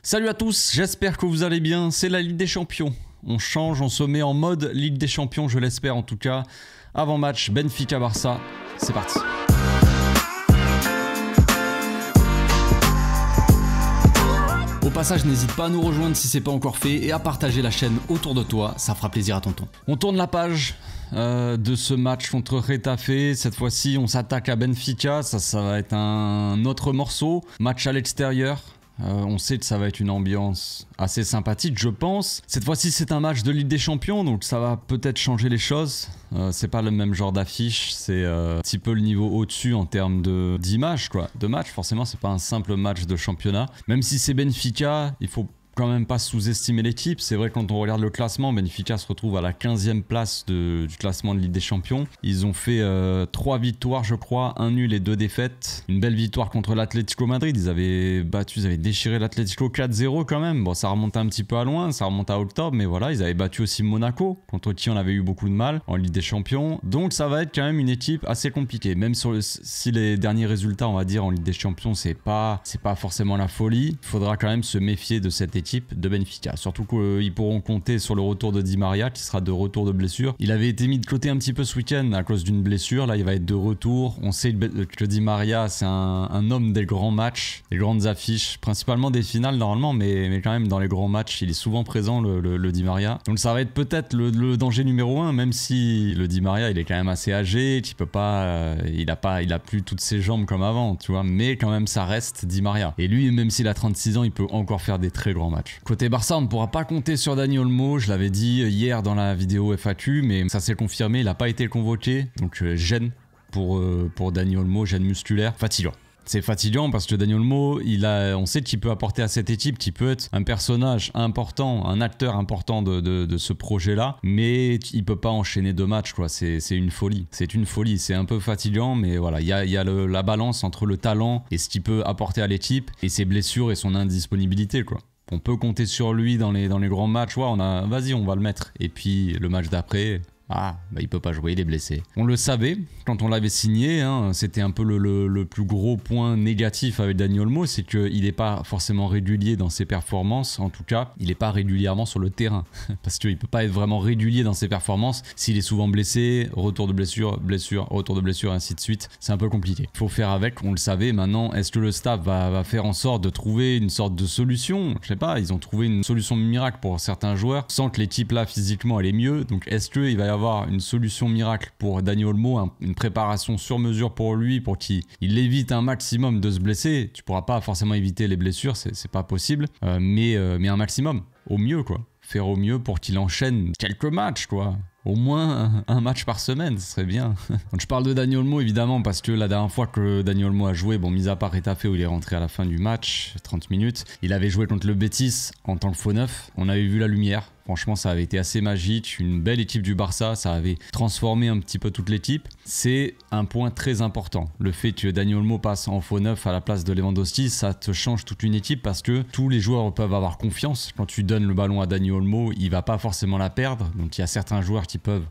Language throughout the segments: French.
Salut à tous, j'espère que vous allez bien, c'est la Ligue des Champions. On change, on se met en mode Ligue des Champions, je l'espère en tout cas. Avant match, Benfica-Barça, c'est parti. Au passage, n'hésite pas à nous rejoindre si c'est pas encore fait et à partager la chaîne autour de toi, ça fera plaisir à tonton. On tourne la page de ce match contre Retafe. Cette fois-ci, on s'attaque à Benfica, ça va être un autre morceau. Match à l'extérieur. On sait que ça va être une ambiance assez sympathique, je pense. Cette fois-ci, c'est un match de Ligue des Champions, donc ça va peut-être changer les choses. C'est pas le même genre d'affiche, c'est un petit peu le niveau au-dessus en termes d'image, quoi. De match, forcément, c'est pas un simple match de championnat. Même si c'est Benfica, il faut quand même pas sous-estimer l'équipe. C'est vrai, quand on regarde le classement, Benfica se retrouve à la 15e place du classement de Ligue des Champions. Ils ont fait 3 victoires, je crois, 1 nul et 2 défaites. Une belle victoire contre l'Atlético Madrid. Ils avaient déchiré l'Atlético 4-0 quand même. Bon, ça remonte un petit peu à loin, ça remonte à octobre, mais voilà, ils avaient battu aussi Monaco, contre qui on avait eu beaucoup de mal en Ligue des Champions. Donc ça va être quand même une équipe assez compliquée. Même si les derniers résultats, on va dire, en Ligue des Champions, c'est pas forcément la folie, il faudra quand même se méfier de cette équipe de Benfica. Surtout qu'ils pourront compter sur le retour de Di Maria, qui sera de retour de blessure. Il avait été mis de côté un petit peu ce week-end à cause d'une blessure. Là, il va être de retour. On sait que Di Maria, c'est un homme des grands matchs, des grandes affiches, principalement des finales normalement, mais quand même dans les grands matchs, il est souvent présent, le Di Maria. Donc ça va être peut-être le danger numéro 1, même si le Di Maria, il est quand même assez âgé, tu peux pas, il a plus toutes ses jambes comme avant, tu vois, mais quand même ça reste Di Maria. Et lui, même s'il a 36 ans, il peut encore faire des très grands matchs. Côté Barça, on ne pourra pas compter sur Dani Olmo, je l'avais dit hier dans la vidéo FAQ, mais ça s'est confirmé, il n'a pas été convoqué, donc gêne pour Dani Olmo, gêne musculaire, fatigant. C'est fatigant parce que Dani Olmo, on sait qu'il peut apporter à cette équipe, qu'il peut être un personnage important, un acteur important de ce projet-là, mais il peut pas enchaîner 2 matchs, quoi. C'est une folie. C'est une folie. C'est un peu fatigant, mais voilà, il y a la balance entre le talent et ce qu'il peut apporter à l'équipe et ses blessures et son indisponibilité, quoi. On peut compter sur lui dans les grands matchs. Ouais, vas-y, on va le mettre. Et puis le match d'après, il peut pas jouer, il est blessé. On le savait quand on l'avait signé, hein, c'était un peu le plus gros point négatif avec Dani Olmo, c'est qu'il n'est pas forcément régulier dans ses performances. En tout cas, il n'est pas régulièrement sur le terrain. Parce qu'il peut pas être vraiment régulier dans ses performances s'il est souvent blessé, retour de blessure, retour de blessure, ainsi de suite. C'est un peu compliqué. Il faut faire avec, on le savait. Maintenant, est-ce que le staff va faire en sorte de trouver une sorte de solution? Je sais pas, ils ont trouvé une solution miracle pour certains joueurs, sans que l'équipe là, physiquement, elle est mieux. Donc est-ce qu'il va y avoir une solution miracle pour Dani Olmo, une préparation sur mesure pour lui, pour qu'il évite un maximum de se blesser? Tu pourras pas forcément éviter les blessures, c'est pas possible, mais un maximum, au mieux, quoi. Faire au mieux pour qu'il enchaîne quelques matchs, quoi. Au moins un match par semaine, ce serait bien. Donc je parle de Dani Olmo évidemment parce que la dernière fois que Dani Olmo a joué, bon, mis à part Retafe où il est rentré à la fin du match, 30 minutes, il avait joué contre le Betis en tant que faux neuf. On avait vu la lumière. Franchement, ça avait été assez magique. Une belle équipe du Barça, ça avait transformé un petit peu toute l'équipe. C'est un point très important. Le fait que Dani Olmo passe en faux neuf à la place de Lewandowski, ça te change toute une équipe parce que tous les joueurs peuvent avoir confiance. Quand tu donnes le ballon à Dani Olmo, il va pas forcément la perdre. Donc il y a certains joueurs qui peuvent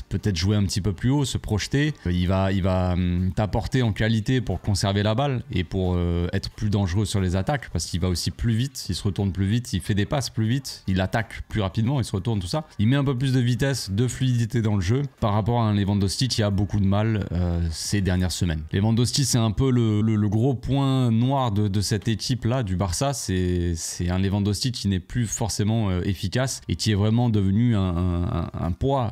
peut-être jouer un petit peu plus haut, se projeter. Il va t'apporter en qualité pour conserver la balle et pour être plus dangereux sur les attaques parce qu'il va aussi plus vite, il se retourne plus vite, il fait des passes plus vite, il attaque plus rapidement, il se retourne, tout ça. Il met un peu plus de vitesse, de fluidité dans le jeu par rapport à un Lewandowski qui a beaucoup de mal ces dernières semaines. Lewandowski, c'est un peu le gros point noir de cette équipe-là du Barça. C'est un Lewandowski qui n'est plus forcément efficace et qui est vraiment devenu un poids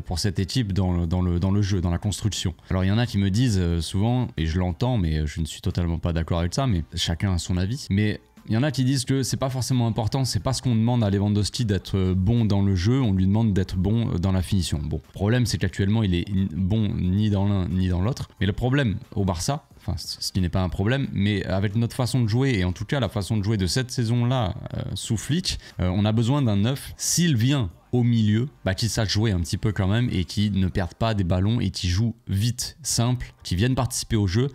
pour cette équipe dans le jeu, dans la construction. Alors il y en a qui me disent souvent, et je l'entends, mais je ne suis totalement pas d'accord avec ça, mais chacun a son avis, mais il y en a qui disent que c'est pas forcément important, c'est pas ce qu'on demande à Lewandowski d'être bon dans le jeu, on lui demande d'être bon dans la finition. Bon, le problème c'est qu'actuellement il est bon ni dans l'un ni dans l'autre, mais le problème au Barça, enfin ce qui n'est pas un problème, mais avec notre façon de jouer et en tout cas la façon de jouer de cette saison-là sous Flick, on a besoin d'un neuf. S'il vient au milieu, qui sachent jouer un petit peu quand même et qui ne perdent pas des ballons et qui jouent vite, simple, qui viennent participer au jeu,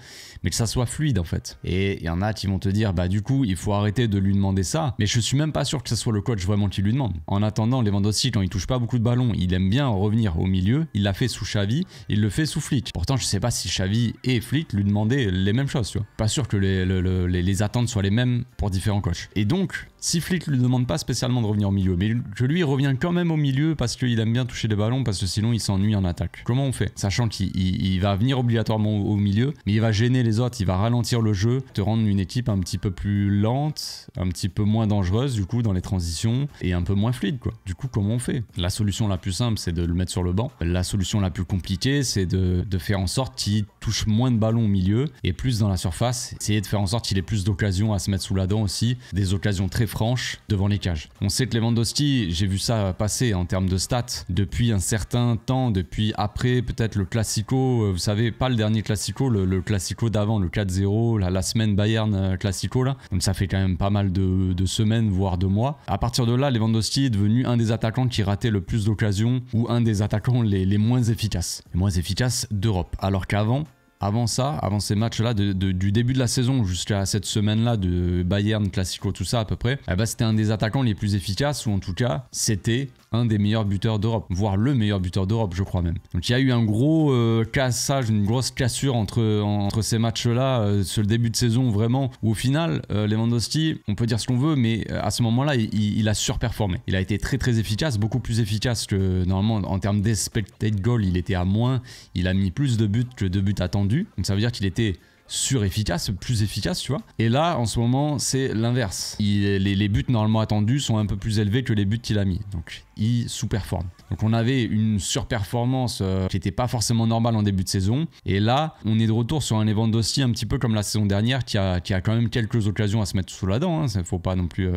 mais que ça soit fluide en fait. Et il y en a qui vont te dire, du coup, il faut arrêter de lui demander ça, mais je suis même pas sûr que ce soit le coach vraiment qui lui demande. En attendant, Lewandowski, quand il touche pas beaucoup de ballons, il aime bien revenir au milieu, il l'a fait sous Xavi, il le fait sous Flick. Pourtant, je sais pas si Xavi et Flick lui demandaient les mêmes choses, tu vois. Pas sûr que les attentes soient les mêmes pour différents coachs. Et donc, si Flick lui demande pas spécialement de revenir au milieu, mais que lui il revient quand même au milieu parce qu'il aime bien toucher des ballons, parce que sinon il s'ennuie en attaque. Comment on fait? Sachant qu'il va venir obligatoirement au milieu, mais il va gêner les autres, il va ralentir le jeu, te rendre une équipe un petit peu plus lente, un petit peu moins dangereuse du coup dans les transitions et un peu moins fluide quoi. Du coup, comment on fait? La solution la plus simple, c'est de le mettre sur le banc. La solution la plus compliquée, c'est de faire en sorte qu'il touche moins de ballons au milieu et plus dans la surface. Essayer de faire en sorte qu'il ait plus d'occasions à se mettre sous la dent aussi, des occasions très franches devant les cages. On sait que Lewandowski, j'ai vu ça passer en termes de stats depuis un certain temps, depuis après peut-être le Classico, vous savez, pas le dernier Classico, le Classico d'avant, le 4-0, la semaine Bayern Classico là. Donc ça fait quand même pas mal de semaines, voire de mois. À partir de là, Lewandowski est devenu un des attaquants qui ratait le plus d'occasions ou un des attaquants les moins efficaces. Les moins efficaces d'Europe. Alors qu'avant, avant ces matchs-là, du début de la saison jusqu'à cette semaine-là de Bayern, Classico, tout ça à peu près, c'était un des attaquants les plus efficaces, ou en tout cas, c'était un des meilleurs buteurs d'Europe, voire le meilleur buteur d'Europe, je crois même. Donc il y a eu un gros cassage, une grosse cassure entre ces matchs-là, sur le début de saison vraiment, où au final, Lewandowski, on peut dire ce qu'on veut, mais à ce moment-là, il a surperformé. Il a été très très efficace, beaucoup plus efficace que normalement en termes d'expected goal, il était à moins, il a mis plus de buts que de buts attendus. Donc ça veut dire qu'il était sur-efficace, plus efficace, tu vois. Et là, en ce moment, c'est l'inverse. Les buts normalement attendus sont un peu plus élevés que les buts qu'il a mis. Donc, il sous-performe. Donc, on avait une surperformance qui n'était pas forcément normale en début de saison. Et là, on est de retour sur un Lewandowski un petit peu comme la saison dernière qui a quand même quelques occasions à se mettre sous la dent. Il ne faut pas non plus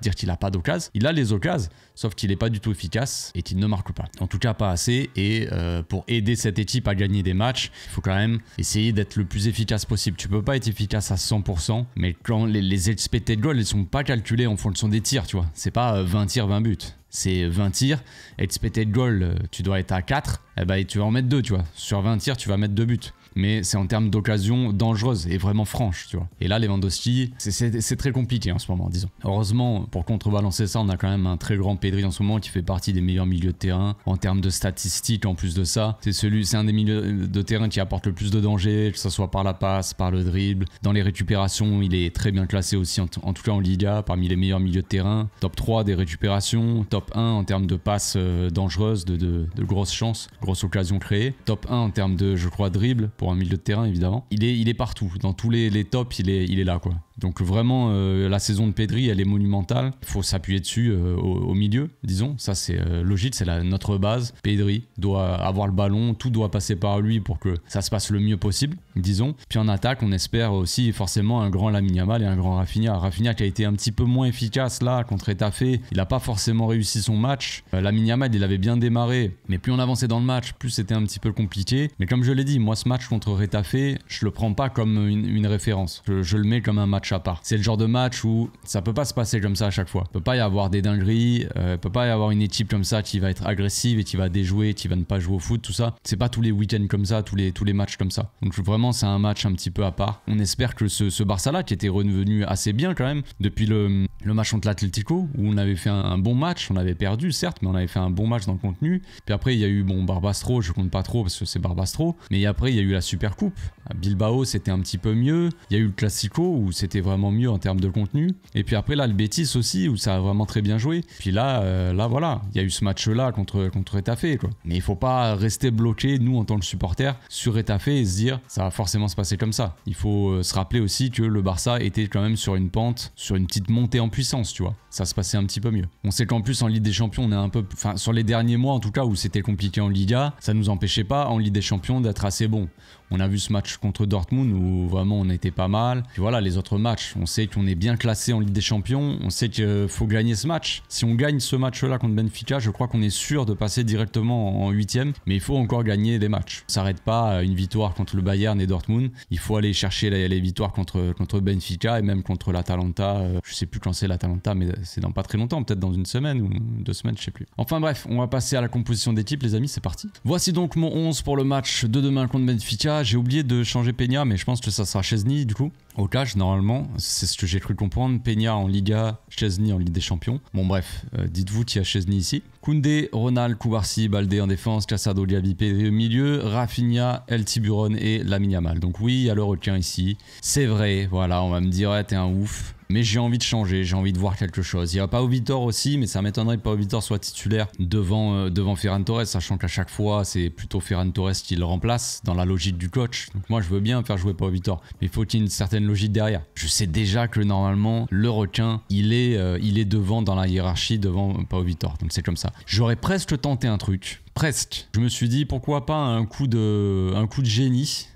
dire qu'il n'a pas d'occasion. Il a les occasions, sauf qu'il n'est pas du tout efficace et qu'il ne marque pas. En tout cas, pas assez. Et pour aider cette équipe à gagner des matchs, il faut quand même essayer d'être le plus efficace possible. Tu peux pas être efficace à 100%, mais quand les expected goals, ils sont pas calculés en fonction des tirs, tu vois. C'est pas 20 tirs, 20 buts. C'est 20 tirs, expected goal, tu dois être à 4, et tu vas en mettre 2, tu vois. Sur 20 tirs, tu vas mettre 2 buts. Mais c'est en termes d'occasion dangereuse et vraiment franche, tu vois. Et là, Lewandowski, c'est très compliqué en ce moment, disons. Heureusement, pour contrebalancer ça, on a quand même un très grand Pedri en ce moment qui fait partie des meilleurs milieux de terrain. En termes de statistiques, en plus de ça, c'est un des milieux de terrain qui apporte le plus de danger, que ce soit par la passe, par le dribble. Dans les récupérations, il est très bien classé aussi, en tout cas en Liga, parmi les meilleurs milieux de terrain. Top 3 des récupérations, top 1 en termes de passes dangereuses, de grosses chances, grosses occasions créées. Top 1 en termes de, je crois, dribble, pour un milieu de terrain évidemment. Il est partout, dans tous les tops, il est là quoi. Donc vraiment, la saison de Pedri, elle est monumentale. Il faut s'appuyer dessus au milieu, disons. Ça, c'est logique, c'est notre base. Pedri doit avoir le ballon, tout doit passer par lui pour que ça se passe le mieux possible, disons. Puis en attaque, on espère aussi forcément un grand Lamine Yamal et un grand Rafinha. Rafinha qui a été un petit peu moins efficace là contre Getafe. Il n'a pas forcément réussi son match. Lamine Yamal, il avait bien démarré, mais plus on avançait dans le match, plus c'était un petit peu compliqué. Mais comme je l'ai dit, moi, ce match contre Getafe, je le prends pas comme une référence. Je le mets comme un match à part. C'est le genre de match où ça peut pas se passer comme ça à chaque fois. Il peut pas y avoir des dingueries, peut pas y avoir une équipe comme ça qui va être agressive et qui va déjouer, qui va ne pas jouer au foot, tout ça. C'est pas tous les week-ends comme ça, tous les matchs comme ça. Donc vraiment, c'est un match un petit peu à part. On espère que ce Barça-là, qui était revenu assez bien quand même, depuis le match contre l'Atlético, où on avait fait un bon match, on avait perdu certes, mais on avait fait un bon match dans le contenu. Puis après, il y a eu, Barbastro, je compte pas trop parce que c'est Barbastro, mais après, il y a eu la Supercoupe. À Bilbao, c'était un petit peu mieux. Il y a eu le Classico, où c'était vraiment mieux en termes de contenu. Et puis après, là, le Betis aussi, où ça a vraiment très bien joué. Puis là, voilà, il y a eu ce match-là contre Getafe, quoi. Mais il faut pas rester bloqué, nous, en tant que supporters, sur Getafe et se dire, ça va forcément se passer comme ça. Il faut se rappeler aussi que le Barça était quand même sur une pente, sur une petite montée en puissance, tu vois. Ça se passait un petit peu mieux. On sait qu'en plus, en Ligue des Champions, on est un peu... Enfin, sur les derniers mois, en tout cas, où c'était compliqué en Liga, ça nous empêchait pas, en Ligue des Champions, d'être assez bon. On a vu ce match contre Dortmund où vraiment on était pas mal. Puis voilà, les autres matchs, on sait qu'on est bien classé en Ligue des Champions. On sait qu'il faut gagner ce match. Si on gagne ce match-là contre Benfica, je crois qu'on est sûr de passer directement en 8e. Mais il faut encore gagner des matchs. Ça s'arrête pas à une victoire contre le Bayern et Dortmund. Il faut aller chercher les victoires contre Benfica et même contre l'Atalanta. Je sais plus quand c'est l'Atalanta, mais c'est dans pas très longtemps, peut-être dans une semaine ou 2 semaines, je sais plus. Enfin bref, on va passer à la composition d'équipe, les amis, c'est parti. Voici donc mon 11 pour le match de demain contre Benfica. J'ai oublié de changer Peña, mais je pense que ça sera Szczesny du coup. Au cash, normalement, c'est ce que j'ai cru comprendre. Peña en Liga, Szczesny en Ligue des Champions. Bon bref, dites-vous qu'il y a Szczesny ici. Koundé, Ronald, Koubarsi, Baldé en défense, Casado, Diaby, Pedri au milieu, Rafinha, El Tiburon et Lamine Yamal. Donc oui, il y a le requin ici. C'est vrai, voilà, on va me dire, ouais, t'es un ouf. Mais j'ai envie de changer, j'ai envie de voir quelque chose. Il y a Pau Vitor aussi, mais ça m'étonnerait que Pau Vitor soit titulaire devant Ferran Torres, sachant qu'à chaque fois, c'est plutôt Ferran Torres qui le remplace dans la logique du coach. Donc moi, je veux bien faire jouer Pau Vitor, mais il faut qu'il y ait une certaine logique derrière. Je sais déjà que normalement, le requin, il est devant dans la hiérarchie, devant Pau Vitor. Donc c'est comme ça. J'aurais presque tenté un truc. Presque. Je me suis dit pourquoi pas un coup de génie.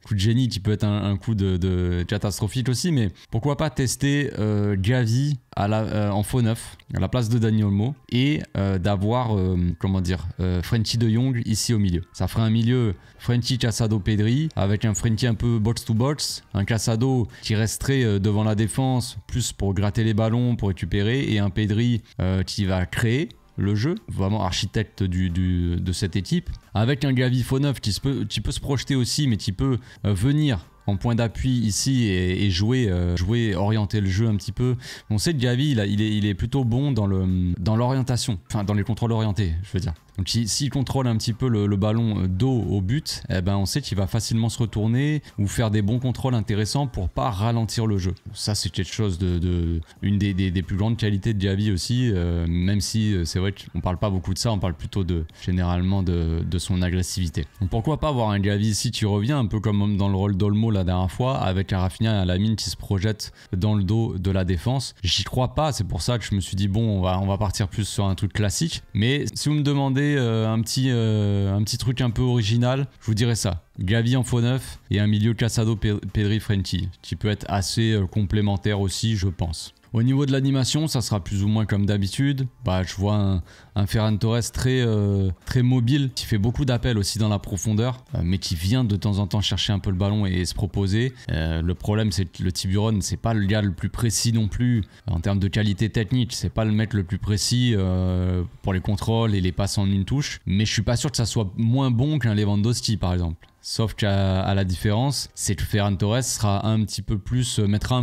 Coup de génie qui peut être un coup de catastrophique aussi, mais pourquoi pas tester Gavi en faux neuf à la place de Dani Olmo et d'avoir Frenkie de Jong ici au milieu. Ça ferait un milieu Frenkie, Casado, Pedri avec un Frenkie un peu box to box, un Casado qui resterait devant la défense plus pour gratter les ballons, pour récupérer, et un Pedri qui va créer le jeu, vraiment architecte de cette équipe, avec un Gavi faux neuf qui peut se projeter aussi, mais qui peut venir en point d'appui ici et jouer, orienter le jeu un petit peu. On sait que Gavi, il est plutôt bon dans l'orientation, enfin dans les contrôles orientés, je veux dire. Donc s'il contrôle un petit peu le ballon dos au but, eh ben on sait qu'il va facilement se retourner ou faire des bons contrôles intéressants pour pas ralentir le jeu. Ça c'est quelque chose une des plus grandes qualités de Gavi aussi, même si c'est vrai qu'on parle pas beaucoup de ça, on parle plutôt généralement de son agressivité. Donc pourquoi pas avoir un Gavi ici qui revient un peu comme dans le rôle d'Olmo la dernière fois, avec un Rafinha et un Lamine qui se projettent dans le dos de la défense. J'y crois pas, c'est pour ça que je me suis dit bon, on va partir plus sur un truc classique. Mais si vous me demandez un petit truc un peu original, je vous dirais ça. Gavi en faux neuf et un milieu Casado, Pedri, Frenkie, qui peut être assez complémentaire aussi, je pense. Au niveau de l'animation, ça sera plus ou moins comme d'habitude. Je vois un Ferran Torres très mobile, qui fait beaucoup d'appels aussi dans la profondeur, mais qui vient de temps en temps chercher un peu le ballon et se proposer. Le problème, c'est que le Tiburon, c'est pas le gars le plus précis non plus en termes de qualité technique. C'est pas le mec le plus précis pour les contrôles et les passes en une touche. Mais je suis pas sûr que ça soit moins bon qu'un Lewandowski, par exemple. Sauf qu'à la différence, c'est que Ferran Torres mettra un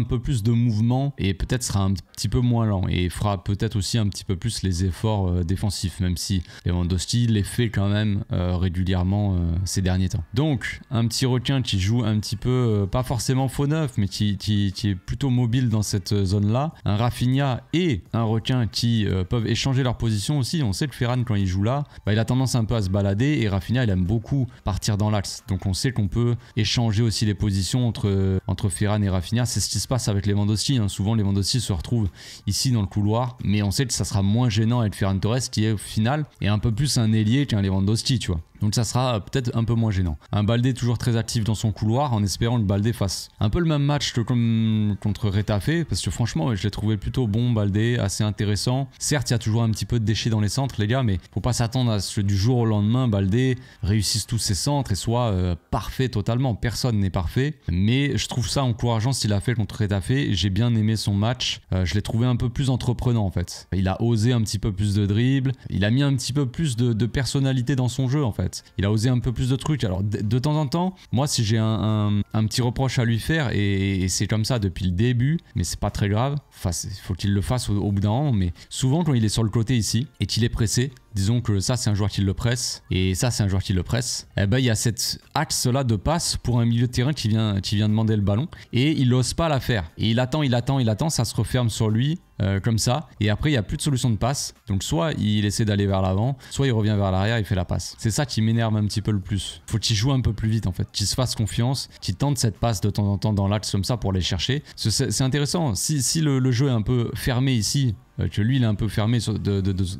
peu plus de mouvement et peut-être sera un petit peu moins lent et fera peut-être aussi un petit peu plus les efforts défensifs, même si Lewandowski les fait quand même régulièrement ces derniers temps. Donc un petit requin qui joue un petit peu, pas forcément faux neuf, mais qui est plutôt mobile dans cette zone-là. Un Rafinha et un requin qui peuvent échanger leur position aussi. On sait que Ferran, quand il joue là, il a tendance un peu à se balader, et Rafinha, il aime beaucoup partir dans l'axe. Donc on sait qu'on peut échanger aussi les positions entre Ferran et Rafinha. C'est ce qui se passe avec Lewandowski, hein. Souvent Lewandowski se retrouve ici dans le couloir, mais on sait que ça sera moins gênant avec Ferran Torres, qui est au final est un peu plus un ailier qu'un Lewandowski, tu vois. Donc ça sera peut-être un peu moins gênant. Un Baldé toujours très actif dans son couloir, en espérant que Baldé fasse un peu le même match que comme contre Retafe, parce que franchement je l'ai trouvé plutôt bon, Baldé, assez intéressant. Certes il y a toujours un petit peu de déchets dans les centres les gars, mais faut pas s'attendre à ce que du jour au lendemain Baldé réussisse tous ses centres et soit parfait totalement. Personne n'est parfait, mais je trouve ça encourageant ce qu'il a fait contre Retafe. J'ai bien aimé son match, je l'ai trouvé un peu plus entreprenant en fait. Il a osé un petit peu plus de dribble, il a mis un petit peu plus de personnalité dans son jeu en fait. Il a osé un peu plus de trucs. Alors de temps en temps, moi si j'ai un petit reproche à lui faire, et c'est comme ça depuis le début, mais c'est pas très grave, enfin, il faut qu'il le fasse au bout d'un moment, mais souvent quand il est sur le côté ici et qu'il est pressé, disons que ça c'est un joueur qui le presse et ça c'est un joueur qui le presse, et ben il y a cet axe là de passe pour un milieu de terrain qui vient demander le ballon, et il n'ose pas la faire, et il attend, ça se referme sur lui. comme ça. Et après, il n'y a plus de solution de passe. Donc soit il essaie d'aller vers l'avant, soit il revient vers l'arrière, il fait la passe. C'est ça qui m'énerve un petit peu le plus. Faut qu'il joue un peu plus vite en fait, qu'il se fasse confiance, qu'il tente cette passe de temps en temps dans l'axe comme ça pour les chercher. C'est intéressant. Si le jeu est un peu fermé ici, que lui il est un peu fermé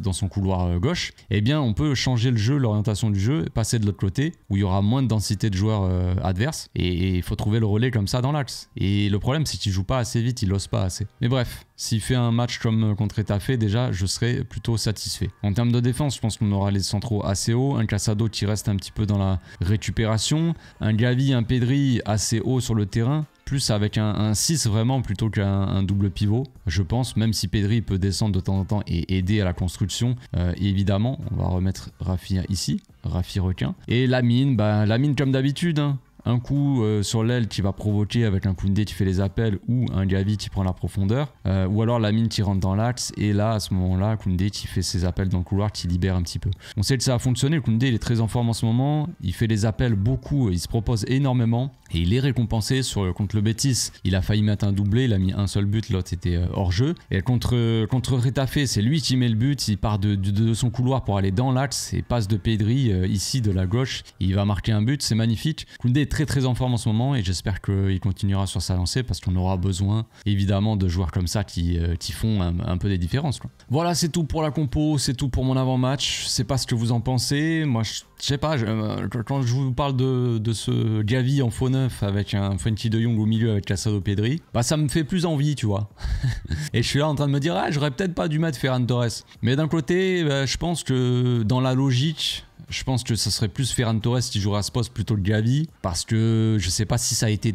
dans son couloir gauche, eh bien on peut changer le jeu, l'orientation du jeu, passer de l'autre côté où il y aura moins de densité de joueurs adverses et il faut trouver le relais comme ça dans l'axe. Et le problème c'est qu'il joue pas assez vite, il ose pas assez. Mais bref, s'il fait un match comme contre Retafe, déjà je serai plutôt satisfait. En termes de défense, je pense qu'on aura les centraux assez hauts, un Casado qui reste un petit peu dans la récupération, un Gavi, un Pedri assez haut sur le terrain, plus avec un 6 vraiment plutôt qu'un double pivot, je pense, même si Pedri peut descendre de temps en temps et aider à la construction, évidemment. On va remettre Rafi ici, Rafi requin. Et Lamine, Lamine comme d'habitude, hein. Un coup sur l'aile qui va provoquer avec un Koundé qui fait les appels ou un Gavi qui prend la profondeur, ou alors Lamine qui rentre dans l'axe et là à ce moment-là Koundé qui fait ses appels dans le couloir, qui libère un petit peu. On sait que ça a fonctionné, Koundé il est très en forme en ce moment, il fait les appels beaucoup, il se propose énormément et il est récompensé contre le Betis. Il a failli mettre un doublé, il a mis un seul but, l'autre était hors jeu. Et contre Retafe, c'est lui qui met le but, il part de son couloir pour aller dans l'axe et passe de Pedri ici de la gauche, il va marquer un but, c'est magnifique. Koundé est très en forme en ce moment et j'espère qu'il continuera sur sa lancée parce qu'on aura besoin évidemment de joueurs comme ça qui font un peu des différences, quoi. Voilà, c'est tout pour la compo, c'est tout pour mon avant-match. Je sais pas ce que vous en pensez. Moi je sais pas, quand je vous parle de ce Gavi en faux neuf avec un Frenkie de Jong au milieu avec Casado Pedri, ça me fait plus envie, tu vois. Et je suis là en train de me dire, j'aurais peut-être pas dû mettre Ferran Torres. Mais d'un côté, je pense que dans la logique, je pense que ce serait plus Ferran Torres qui jouera à ce poste plutôt que Gavi, parce que je sais pas si ça a été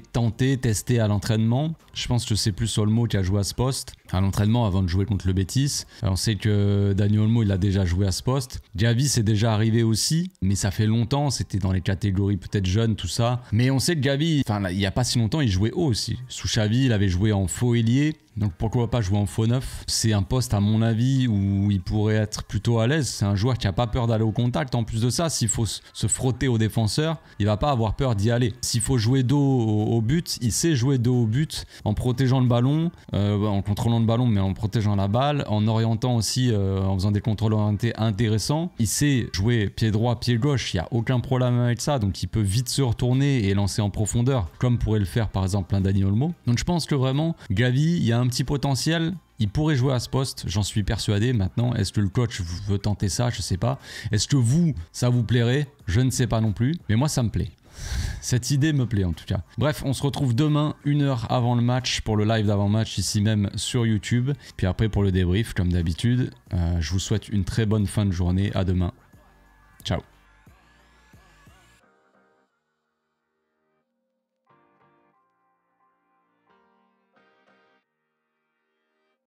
testé à l'entraînement. Je pense que c'est plus Olmo qui a joué à ce poste à l'entraînement avant de jouer contre le Betis. On sait que Dani Olmo il a déjà joué à ce poste. Gavi c'est déjà arrivé aussi, mais ça fait longtemps, c'était dans les catégories peut-être jeunes, tout ça. Mais on sait que Gavi, il y a pas si longtemps, il jouait haut aussi. Sous Xavi, il avait joué en faux ailier. Donc pourquoi pas jouer en faux neuf? C'est un poste à mon avis où il pourrait être plutôt à l'aise. C'est un joueur qui a pas peur d'aller au contact. En plus de ça, s'il faut se frotter aux défenseurs, il va pas avoir peur d'y aller. S'il faut jouer dos au but, il sait jouer dos au but en protégeant le ballon, en contrôlant le ballon mais en protégeant la balle, en orientant aussi, en faisant des contrôles orientés intéressants. Il sait jouer pied droit, pied gauche, il n'y a aucun problème avec ça. Donc il peut vite se retourner et lancer en profondeur comme pourrait le faire par exemple un Dani Olmo. Donc je pense que vraiment Gavi, il y a un petit potentiel, il pourrait jouer à ce poste, j'en suis persuadé. Maintenant, est-ce que le coach veut tenter ça? Je sais pas. Est-ce que ça vous plairait? Je ne sais pas non plus, mais moi ça me plaît. Cette idée me plaît en tout cas. Bref, on se retrouve demain, 1 heure avant le match, pour le live d'avant-match ici même sur YouTube. Puis après pour le débrief, comme d'habitude. Je vous souhaite une très bonne fin de journée. À demain. Ciao.